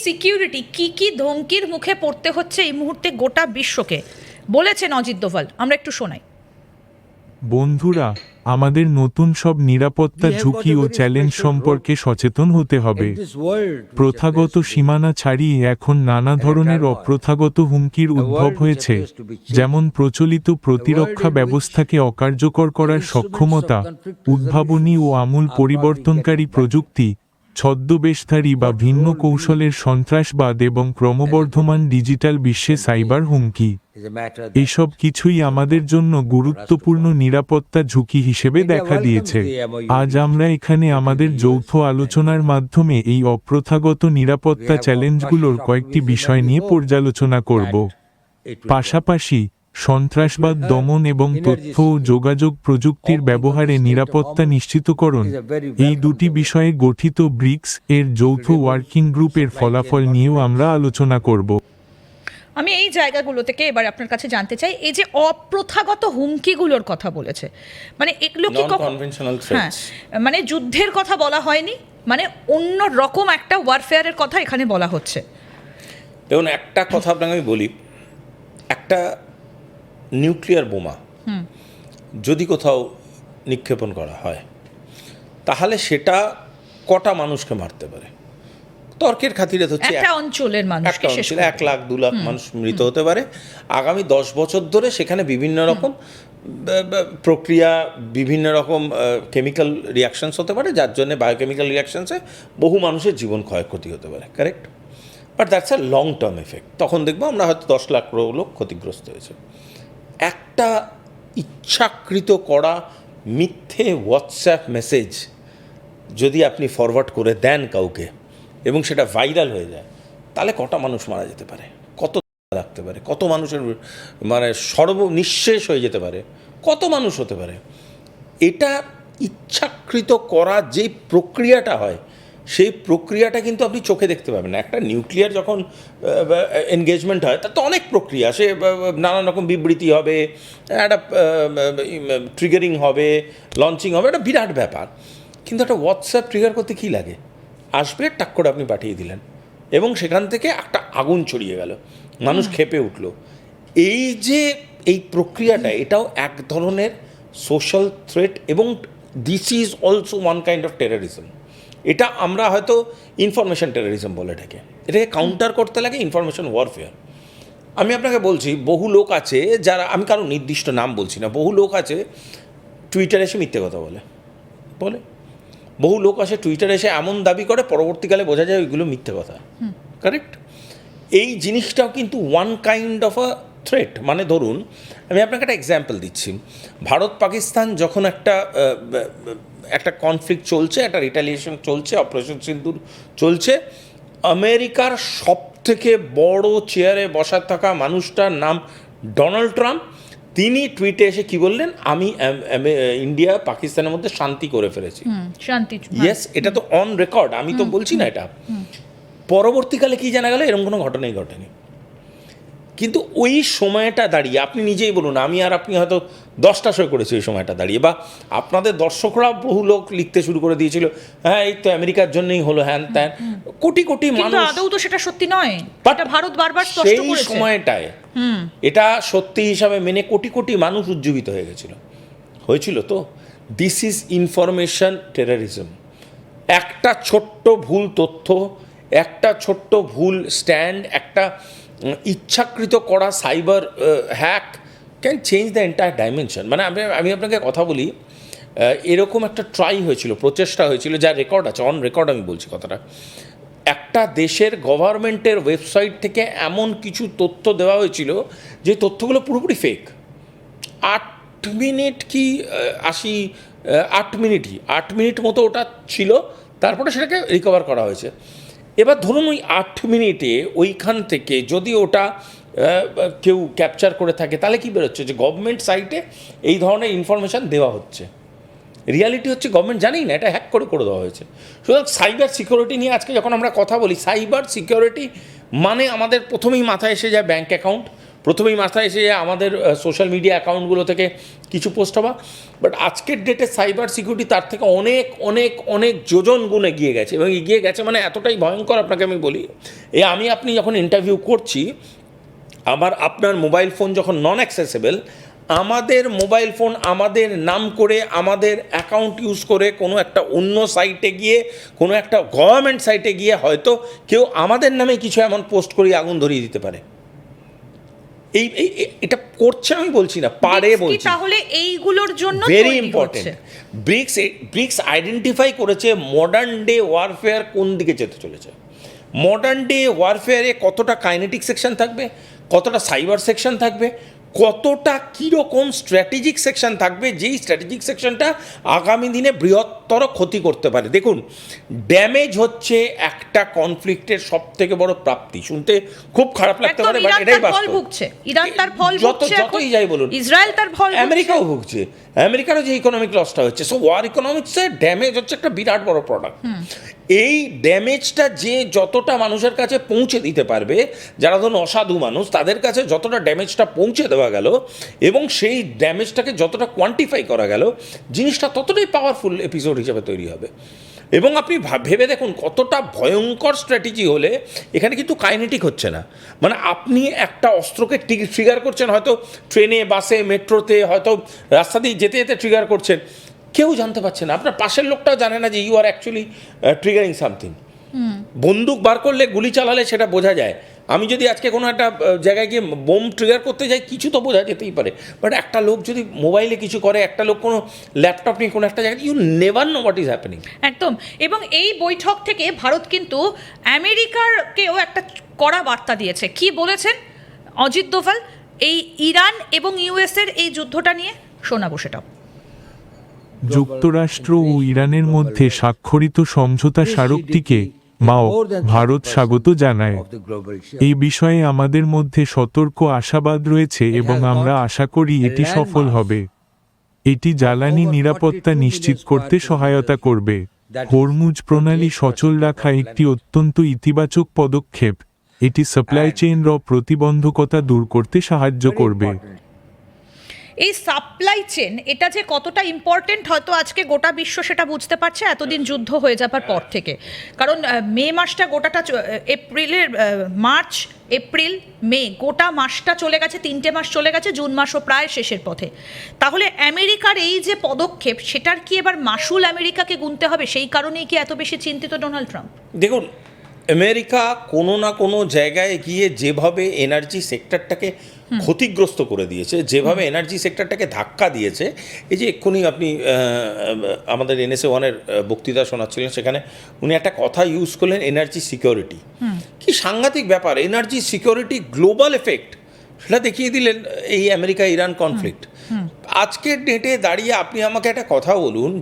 Security কি কি ধমকির মুখে পড়তে হচ্ছে এই মুহূর্তে গোটা বিশ্বকে, বলেছেন অজিত দোভাল, আমরা একটু শোনাই। বন্ধুরা, আমাদের নতুন সব নিরাপত্তা ঝুঁকি ও চ্যালেঞ্জ সম্পর্কে সচেতন হতে হবে। প্রথাগত সীমানা ছাড়িয়ে এখন নানা ধরনের অপ্রথাগত হুমকির উদ্ভব হয়েছে, যেমন প্রচলিত প্রতিরক্ষা ব্যবস্থাকে অকার্যকর করার সক্ষমতা, উদ্ভাবনী ও আমূল পরিবর্তনকারী প্রযুক্তি, ছদ্মবেশধারী বা ভিন্ন কৌশলের সন্ত্রাসবাদ এবং ক্রমবর্ধমান ডিজিটাল বিশ্বে সাইবার হুমকি। এসব কিছুই আমাদের জন্য গুরুত্বপূর্ণ নিরাপত্তা ঝুঁকি হিসেবে দেখা দিয়েছে। আজ আমরা এখানে আমাদের যৌথ আলোচনার মাধ্যমে এই অপ্রথাগত নিরাপত্তা চ্যালেঞ্জগুলোর কয়েকটি বিষয় নিয়ে পর্যালোচনা করব। পাশাপাশি সন্ত্রাসবাদ দমন এবং তথ্য ও যোগাযোগ প্রযুক্তির ব্যবহারে নিরাপত্তা নিশ্চিতকরণ, এই দুটি বিষয়ে গঠিত ব্রিক্স এর যৌথ ওয়ার্কিং গ্রুপের ফলাফল নিয়েও আমরা আলোচনা করব। আমি এই জায়গাগুলো থেকে এবার আপনার কাছে জানতে চাই, এই যে অপ্রথাগত হুমকিগুলোর কথা বলেছে, মানে এগুলো কি হ্যাঁ, মানে যুদ্ধের কথা বলা হয়নি, মানে অন্য রকম একটা ওয়ারফেয়ারের কথা এখানে বলা হচ্ছে। দেখুন, একটা কথা আপনাকে আমি বলি, একটা নিউক্লিয়ার বোমা যদি কোথাও নিক্ষেপণ করা হয় তাহলে সেটা কটা মানুষকে মারতে পারে? তর্কের খাতিরে হচ্ছে একটা অঞ্চলের মানুষকে, 1 লাখ 2 লাখ মানুষ মৃত হতে পারে। আগামী 10 বছর ধরে সেখানে বিভিন্ন রকম প্রক্রিয়া, বিভিন্ন রকম কেমিক্যাল রিয়াকশনস হতে পারে, যার জন্য বায়োকেমিক্যাল রিয়াকশনসে বহু মানুষের জীবন ক্ষয়ক্ষতি হতে পারে, correct? But that's a long term effect. তখন দেখবো আমরা হয়তো 10 লাখ লোক ক্ষতিগ্রস্ত হয়েছে। একটা ইচ্ছাকৃত করা মিথ্যে হোয়াটসঅ্যাপ মেসেজ যদি আপনি ফরওয়ার্ড করে দেন কাউকে এবং সেটা ভাইরাল হয়ে যায়, তাহলে কটা মানুষ মারা যেতে পারে, কত লাগতে পারে, কত মানুষের মানে নিঃশেষ হয়ে যেতে পারে, কত মানুষ হতে পারে। এটা ইচ্ছাকৃত করা যে প্রক্রিয়াটা হয়, সেই প্রক্রিয়াটা কিন্তু আপনি চোখে দেখতে পাবেন না। একটা নিউক্লিয়ার যখন এনগেজমেন্ট হয় তার তো অনেক প্রক্রিয়া, সে নানান রকম বিবৃতি হবে, একটা ট্রিগারিং হবে, লঞ্চিং হবে, একটা বিরাট ব্যাপার। কিন্তু একটা হোয়াটসঅ্যাপ ট্রিগার করতে কী লাগে? আসবে, টাক করে আপনি পাঠিয়ে দিলেন এবং সেখান থেকে একটা আগুন ছড়িয়ে গেল, মানুষ ক্ষেপে উঠল। এই যে এই প্রক্রিয়াটা, এটাও এক ধরনের সোশ্যাল থ্রেট এবং this is also one kind of terrorism. এটা আমরা হয়তো ইনফরমেশন টেররিজম বলে এটাকে কাউন্টার করতে লাগে ইনফরমেশন ওয়ারফেয়ার। আমি আপনাকে বলছি, বহু লোক আছে যারা, আমি কারো নির্দিষ্ট নাম বলছি না, বহু লোক আছে টুইটারে এসে মিথ্যে কথা বলে, বহু লোক আসে টুইটারে এসে এমন দাবি করে, পরবর্তীকালে বোঝা যায় ওইগুলো মিথ্যে কথা, কারেক্ট? এই জিনিসটাও কিন্তু one kind of a threat. মানে ধরুন, আমি আপনাকে একটা এক্সাম্পল দিচ্ছি। ভারত পাকিস্তান যখন একটা কনফ্লিক্ট চলছে, একটা রিটালিয়েশন চলছে, অপারেশন সিন্দুর চলছে, আমেরিকার সবথেকে বড় চেয়ারে বসা থাকা মানুষটার নাম ডোনাল্ড ট্রাম্প, তিনি টুইটে এসে কি বললেন, আমি ইন্ডিয়া পাকিস্তানের মধ্যে শান্তি করে ফেলেছি, শান্তি। ইয়েস, এটা তো অন রেকর্ড, আমি তো বলছি না এটা। পরবর্তীকালে কি জানা গেল, এরকম কোনো ঘটনাই ঘটেনি। কিন্তু ওই সময়টা দাঁড়িয়ে আপনি নিজেই বলুন, আমি আর আপনি হয়তো 10টা সই করেছি ওই সময়টা দাঁড়িয়ে, বা আপনাদের দর্শকরা বহু লোক লিখতে শুরু করে দিয়েছিল, হ্যাঁ এই তো আমেরিকার জন্যই হলো, হ্যান ত্যান, কোটি কোটি মানুষ। আদৌ তো সেটা সত্যি নয়, এটা ভারত বারবার স্পষ্ট সেই করেছে। সময়টায় এটা সত্যি হিসাবে মেনে কোটি কোটি মানুষ উজ্জীবিত হয়েছিল তো। This is information terrorism. একটা ছোট্ট ভুল তথ্য, একটা ছোট্ট ভুল স্ট্যান্ড, একটা ইচ্ছাকৃত করা cyber hack can change the entire dimension. মানে আমি আপনাকে কথা বলি, এরকম একটা ট্রাই হয়েছিল, প্রচেষ্টা হয়েছিল, যার রেকর্ড আছে, অন রেকর্ড আমি বলছি কথাটা। একটা দেশের গভর্নমেন্টের ওয়েবসাইট থেকে এমন কিছু তথ্য দেওয়া হয়েছিল যে তথ্যগুলো পুরোপুরি ফেক। 8 মিনিট কি 8 মিনিট মতো ওটা ছিল, তারপরে সেটাকে রিকভার করা হয়েছে। এবার ধরুন ওই 8 মিনিটে ওইখান থেকে যদি ওটা কেউ ক্যাপচার করে থাকে, তাহলে কী বেরোচ্ছে, যে গভর্নমেন্ট সাইটে এই ধরনের ইনফরমেশান দেওয়া হচ্ছে। রিয়ালিটি হচ্ছে গভর্নমেন্ট জানেই না, এটা হ্যাক করে দেওয়া হয়েছে। সুতরাং সাইবার সিকিউরিটি নিয়ে আজকে যখন আমরা কথা বলি, সাইবার সিকিউরিটি মানে আমাদের প্রথমেই মাথায় এসে যায় ব্যাঙ্ক অ্যাকাউন্ট, প্রথমেই মাথায় এসে আমাদের সোশ্যাল মিডিয়া অ্যাকাউন্টগুলো থেকে কিছু পোস্ট হওয়া, বাট আজকের ডেটে সাইবার সিকিউরিটি তার থেকে অনেক অনেক অনেক যোজন গুণ এগিয়ে গেছে, এবং এগিয়ে গেছে মানে এতটাই ভয়ঙ্কর। আপনাকে আমি বলি, আপনি যখন ইন্টারভিউ করছি, আপনার মোবাইল ফোন যখন নন অ্যাক্সেসেবল, আমাদের মোবাইল ফোন আমাদের নাম করে, আমাদের অ্যাকাউন্ট ইউজ করে কোনো একটা অন্য সাইটে গিয়ে, কোনো একটা গভর্নমেন্ট সাইটে গিয়ে হয়তো কেউ আমাদের নামে কিছু এমন পোস্ট করে আগুন ধরিয়ে দিতে পারে। এটা করছে আমি বলছি না, পারে বলছি। তাহলে এইগুলোর জন্য ভেরি ইম্পর্টেন্ট, ব্রিক্স আইডেন্টিফাই করেছে মডার্ন ডে ওয়ারফেয়ার কোন দিকে যেতে চলেছে। মডার্ন ডে ওয়ারফেয়ারে কতটা কাইনেটিক সেকশন থাকবে, কতটা সাইবার সেকশন থাকবে, কতটা কীরকম স্ট্র্যাটেজিক সেকশন থাকবে, যেই স্ট্র্যাটেজিক সেকশনটা আগামী দিনে বৃহত্তর ক্ষতি করতে পারে। দেখুন, ড্যামেজ হচ্ছে একটা কনফ্লিক্টের সব থেকে বড় প্রাপ্তি। শুনতে খুব খারাপ লাগতে পারে, বাট এটাই বাস্তব। ইরান তার ফল ভুগছে, যতই যাই বলুন, ইসরায়েল তার ফল, আমেরিকাও ভুগছে, আমেরিকারও যে ইকোনমিক লসটা হচ্ছে। সো ওয়ার ইকোনমিক্সের ড্যামেজ হচ্ছে একটা বিরাট বড় প্রোডাক্ট। এই ড্যামেজটা যে যতটা মানুষের কাছে পৌঁছে দিতে পারবে, যারা ধরুন অসাধু মানুষ, তাদের কাছে যতটা ড্যামেজটা পৌঁছে দেওয়া গেল এবং সেই ড্যামেজটাকে যতটা কোয়ান্টিফাই করা গেল, জিনিসটা ততটাই পাওয়ারফুল এপিসোড হিসেবে তৈরি হবে। এবং আপনি ভেবে দেখুন কতটা ভয়ঙ্কর স্ট্র্যাটেজি হলে এখানে কিন্তু কাইনেটিক হচ্ছে না, মানে আপনি একটা অস্ত্রকে ট্রিগার করছেন, হয়তো ট্রেনে, বাসে, মেট্রোতে, হয়তো রাস্তা দিয়ে যেতে যেতে ট্রিগার করছেন, কেউ জানতে পারছে না, আপনার পাশের লোকটাও জানে না যে you are actually triggering something. বন্দুক বার করলে, গুলি চালালে সেটা বোঝা যায়। আমি যদি আজকে কোনো একটা জায়গায় গিয়ে বোম ট্রিগার করতে যাই, কিছু তো বোঝা যেতেই পারে, বাট একটা লোক যদি মোবাইলে কিছু করে, একটা লোক কোনো ল্যাপটপ নিয়ে কোনো একটা জায়গায়, you never know what is happening. একদম। এবং এই বৈঠক থেকে ভারত কিন্তু আমেরিকারকেও একটা কড়া বার্তা দিয়েছে। কি বলেছেন অজিত দোভাল এই ইরান এবং ইউএসের এই যুদ্ধটা নিয়ে? শোনাবো সেটাও। যুক্তরাষ্ট্র ও ইরানের মধ্যে স্বাক্ষরিত সমঝোতা স্মারকটিকে ভারত স্বাগত জানায়। এই বিষয়ে আমাদের মধ্যে সতর্ক আশাবাদ রয়েছে এবং আমরা আশা করি এটি সফল হবে। এটি জ্বালানি নিরাপত্তা নিশ্চিত করতে সহায়তা করবে। হরমুজ প্রণালী সচল রাখা একটি অত্যন্ত ইতিবাচক পদক্ষেপ। এটি সাপ্লাই চেইনর প্রতিবন্ধকতা দূর করতে সাহায্য করবে। এই সাপ্লাই চেন, এটা যে কতটা ইম্পর্টেন্ট হয়তো আজকে গোটা বিশ্ব সেটা বুঝতে পারছে এতদিন যুদ্ধ হয়ে যাবার পর থেকে। কারণ মে মাসটা গোটাটা, মার্চ, এপ্রিল, মে, গোটা মাসটা চলে গেছে, 3টে মাস চলে গেছে, জুন মাসও প্রায় শেষের পথে। তাহলে আমেরিকার এই যে পদক্ষেপ, সেটার কি এবার মাসুল আমেরিকাকে গুনতে হবে? সেই কারণেই কি এত বেশি চিন্তিত ডোনাল্ড ট্রাম্প? দেখুন, আমেরিকা কোনো না কোনো জায়গায় গিয়ে যেভাবে এনার্জি সেক্টরটাকে ক্ষতিগ্রস্ত করে দিয়েছে, যেভাবে এনার্জি সেক্টরটাকে ধাক্কা দিয়েছে, এই যে এক্ষুনি আপনি আমাদের NSA 1-এর বক্তৃতা শোনাচ্ছিলেন, সেখানে উনি একটা কথা ইউজ করলেন, এনার্জি সিকিউরিটি। কি সাংঘাতিক ব্যাপার! এনার্জি সিকিউরিটি, গ্লোবাল এফেক্ট, সেটা দেখিয়ে দিলেন এই আমেরিকা ইরান কনফ্লিক্ট। আজকের ডেটে দাঁড়িয়ে আপনি আমাকে একটা কথা বলুন,